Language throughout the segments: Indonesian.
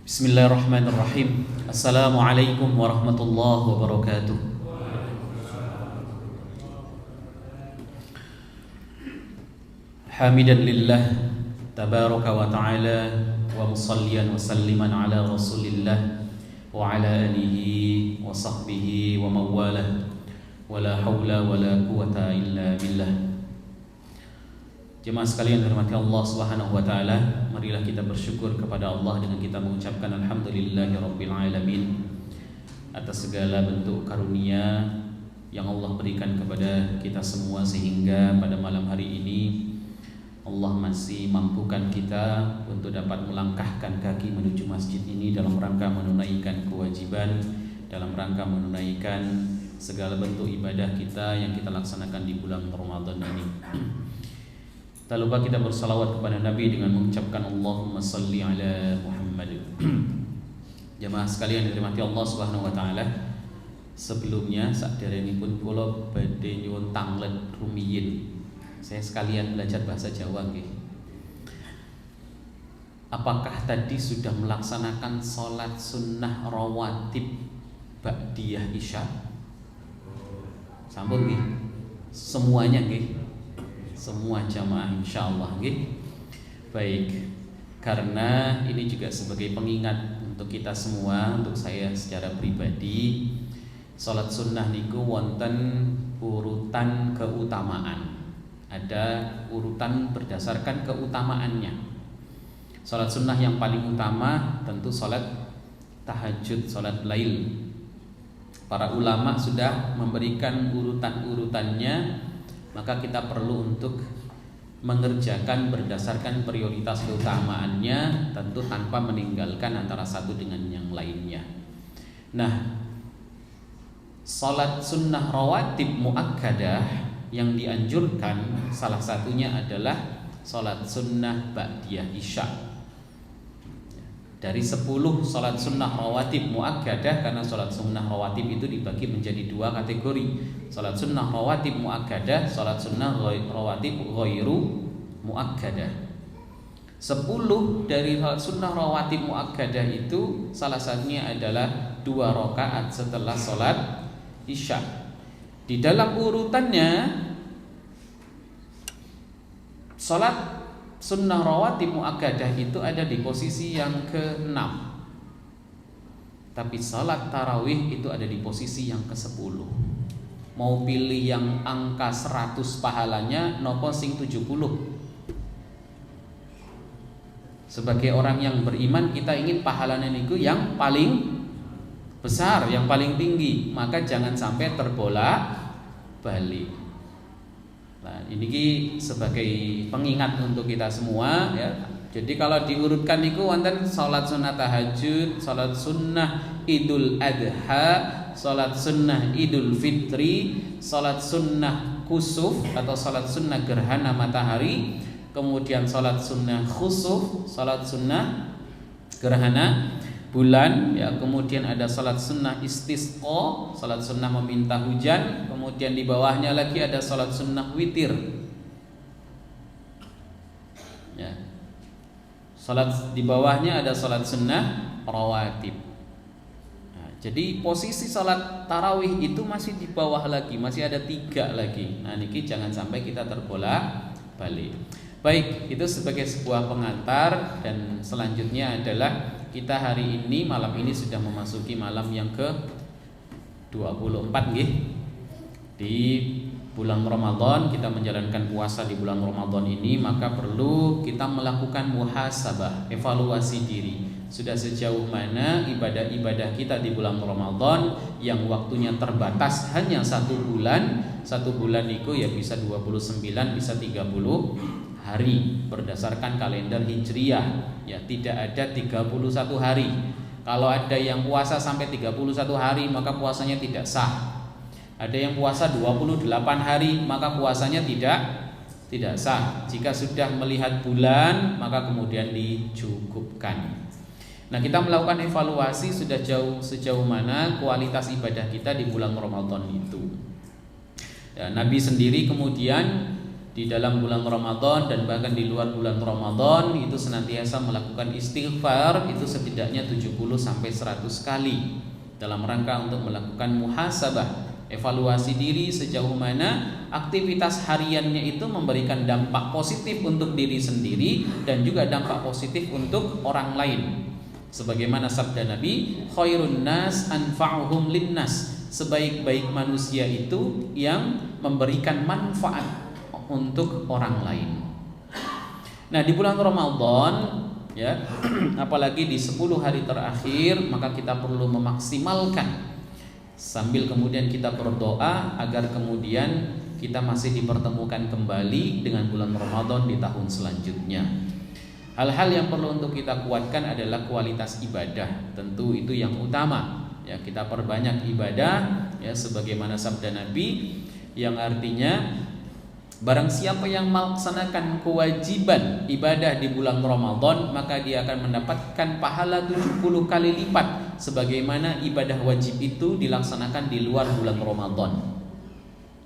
Bismillahirrahmanirrahim. Assalamualaikum warahmatullahi wabarakatuh. Hamidan lillah tabaraka wa ta'ala wa musalliyan wa salliman ala rasulillah wa ala alihi wa sahbihi wa mawalah wa la hawla wa la quwata illa billah. Jemaah sekalian hormati Allah Subhanahu wa taala, marilah kita bersyukur kepada Allah dengan kita mengucapkan alhamdulillahirabbil alamin atas segala bentuk karunia yang Allah berikan kepada kita semua, sehingga pada malam hari ini Allah masih mampukan kita untuk dapat melangkahkan kaki menuju masjid ini dalam rangka menunaikan kewajiban, dalam rangka menunaikan segala bentuk ibadah kita yang kita laksanakan di bulan Ramadan ini. Tak lupa kita bersalawat kepada Nabi dengan mengucapkan Allahumma salli ala Muhammad. Jemaah sekalian yang dirahmati Allah Subhanahu wa taala, sebelumnya saderengipun kula badhe nyuwun tanglet rumiyin. Saya sekalian belajar bahasa Jawa nggih. Apakah tadi sudah melaksanakan sholat sunnah rawatib ba'diyah isya? Sampun nggih? Semuanya nggih? Semua jamaah insyaallah nggih. Baik, karena ini juga sebagai pengingat untuk kita semua, untuk saya secara pribadi, salat sunnah niku wonten urutan keutamaan. Ada urutan berdasarkan keutamaannya. Salat sunnah yang paling utama tentu salat tahajud, salat lail. Para ulama sudah memberikan urutan-urutannya, maka kita perlu untuk mengerjakan berdasarkan prioritas keutamaannya, tentu tanpa meninggalkan antara satu dengan yang lainnya. Nah, salat sunnah rawatib muakkadah yang dianjurkan salah satunya adalah salat sunnah ba'diyah isya. Dari 10 salat sunnah rawatib muakkadah, karena salat sunnah rawatib itu dibagi menjadi 2 kategori, salat sunnah rawatib muakkadah, salat sunnah rawatib ghairu muakkadah. 10 dari salat sunnah rawatib muakkadah itu salah satunya adalah 2 rakaat setelah salat isya. Di dalam urutannya, salat sunnah rawatib muakkadah itu ada di posisi yang ke-6. Tapi salat tarawih itu ada di posisi yang ke-10. Mau pilih yang angka 100 pahalanya nopo sing 70? Sebagai orang yang beriman, kita ingin pahalanya niku yang paling besar, yang paling tinggi, maka jangan sampai terbolak-balik. Nah, ini sebagai pengingat untuk kita semua ya. Jadi kalau diurutkan niku wonten salat sunnah tahajud, salat sunnah Idul Adha, salat sunnah Idul Fitri, salat sunnah kusuf atau salat sunnah gerhana matahari, kemudian salat sunnah khusuf, salat sunnah gerhana bulan ya, kemudian ada salat sunnah istisqa, salat sunnah meminta hujan, kemudian di bawahnya lagi ada salat sunnah witir ya. Salat di bawahnya ada salat sunnah rawatib. Nah, jadi posisi salat tarawih itu masih di bawah lagi, masih ada 3 lagi. Nah, niki jangan sampai kita terbolak-balik. Baik, itu sebagai sebuah pengantar, dan selanjutnya adalah kita hari ini, malam ini sudah memasuki malam yang ke-24 nggih. Di bulan Ramadan, kita menjalankan puasa di bulan Ramadan ini, maka perlu kita melakukan muhasabah, evaluasi diri. Sudah sejauh mana ibadah-ibadah kita di bulan Ramadan yang waktunya terbatas hanya 1 bulan. 1 bulan itu ya bisa 29, bisa 30 hari berdasarkan kalender Hijriah ya, tidak ada 31 hari. Kalau ada yang puasa sampai 31 hari maka puasanya tidak sah. Ada yang puasa 28 hari maka puasanya tidak sah. Jika sudah melihat bulan maka kemudian dicukupkan. Nah, kita melakukan evaluasi sudah sejauh mana kualitas ibadah kita di bulan Ramadan itu. Ya, Nabi sendiri kemudian di dalam bulan Ramadan dan bahkan di luar bulan Ramadan itu senantiasa melakukan istighfar itu setidaknya 70 sampai 100 kali dalam rangka untuk melakukan muhasabah, evaluasi diri sejauh mana aktivitas hariannya itu memberikan dampak positif untuk diri sendiri dan juga dampak positif untuk orang lain. Sebagaimana sabda Nabi, khairun nas anfa'uhum linnas, sebaik-baik manusia itu yang memberikan manfaat untuk orang lain. Nah, di bulan Ramadan ya, apalagi di 10 hari terakhir, maka kita perlu memaksimalkan sambil kemudian kita berdoa agar kemudian kita masih dipertemukan kembali dengan bulan Ramadan di tahun selanjutnya. Hal-hal yang perlu untuk kita kuatkan adalah kualitas ibadah. Tentu itu yang utama. Ya, kita perbanyak ibadah ya, sebagaimana sabda Nabi yang artinya barang siapa yang melaksanakan kewajiban ibadah di bulan Ramadan, maka dia akan mendapatkan pahala 70 kali lipat sebagaimana ibadah wajib itu dilaksanakan di luar bulan Ramadan.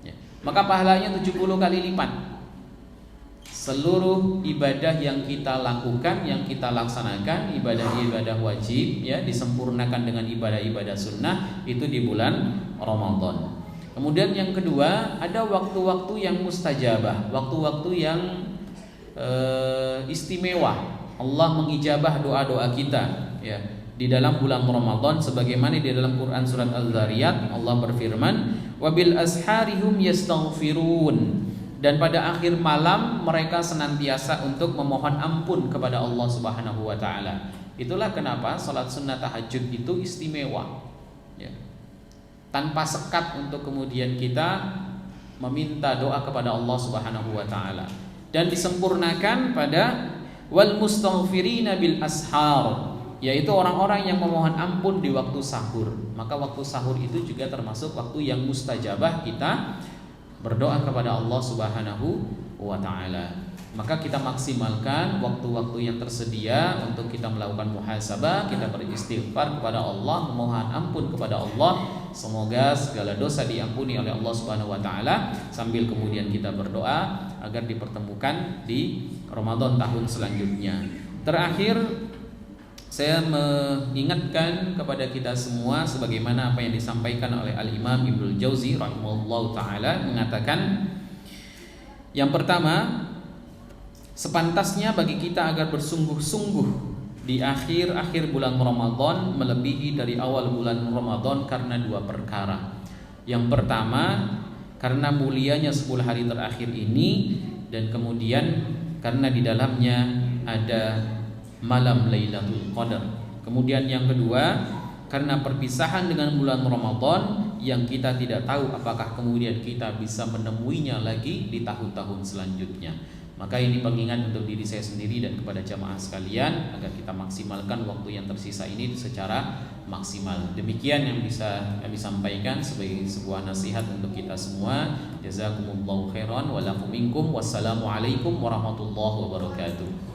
Ya. Maka pahalanya 70 kali lipat. Seluruh ibadah yang kita lakukan, yang kita laksanakan, ibadah-ibadah wajib ya, disempurnakan dengan ibadah-ibadah sunnah itu di bulan Ramadan. Kemudian yang kedua, ada waktu-waktu yang mustajabah, waktu-waktu yang istimewa. Allah mengijabah doa-doa kita ya di dalam bulan Ramadan sebagaimana di dalam Quran surat Al-Zariyat Allah berfirman, "Wabil asharihum yastaghfirun." Dan pada akhir malam mereka senantiasa untuk memohon ampun kepada Allah Subhanahu wa taala. Itulah kenapa salat sunnah tahajud itu istimewa. Ya. Tanpa sekat untuk kemudian kita meminta doa kepada Allah Subhanahu wa taala dan disempurnakan pada wal mustaghfirina bil ashar, yaitu orang-orang yang memohon ampun di waktu sahur. Maka waktu sahur itu juga termasuk waktu yang mustajabah kita berdoa kepada Allah Subhanahu wa taala. Maka kita maksimalkan waktu-waktu yang tersedia untuk kita melakukan muhasabah, kita beristighfar kepada Allah, memohon ampun kepada Allah. Semoga segala dosa diampuni oleh Allah Subhanahu wa taala sambil kemudian kita berdoa agar dipertemukan di Ramadan tahun selanjutnya. Terakhir saya mengingatkan kepada kita semua sebagaimana apa yang disampaikan oleh Al-Imam Ibnul Jauzi rahimahullahu taala mengatakan, yang pertama, sepantasnya bagi kita agar bersungguh-sungguh di akhir-akhir bulan Ramadan melebihi dari awal bulan Ramadan karena dua perkara. Yang pertama, karena mulianya 10 hari terakhir ini, dan kemudian karena di dalamnya ada malam Lailatul Qadar. Kemudian yang kedua, karena perpisahan dengan bulan Ramadan yang kita tidak tahu apakah kemudian kita bisa menemuinya lagi di tahun-tahun selanjutnya. Maka ini pengingat untuk diri saya sendiri dan kepada jamaah sekalian agar kita maksimalkan waktu yang tersisa ini secara maksimal. Demikian yang bisa kami sampaikan sebagai sebuah nasihat untuk kita semua. Jazakumullahu khairan wa lakum minkum. Wassalamualaikum warahmatullahi wabarakatuh.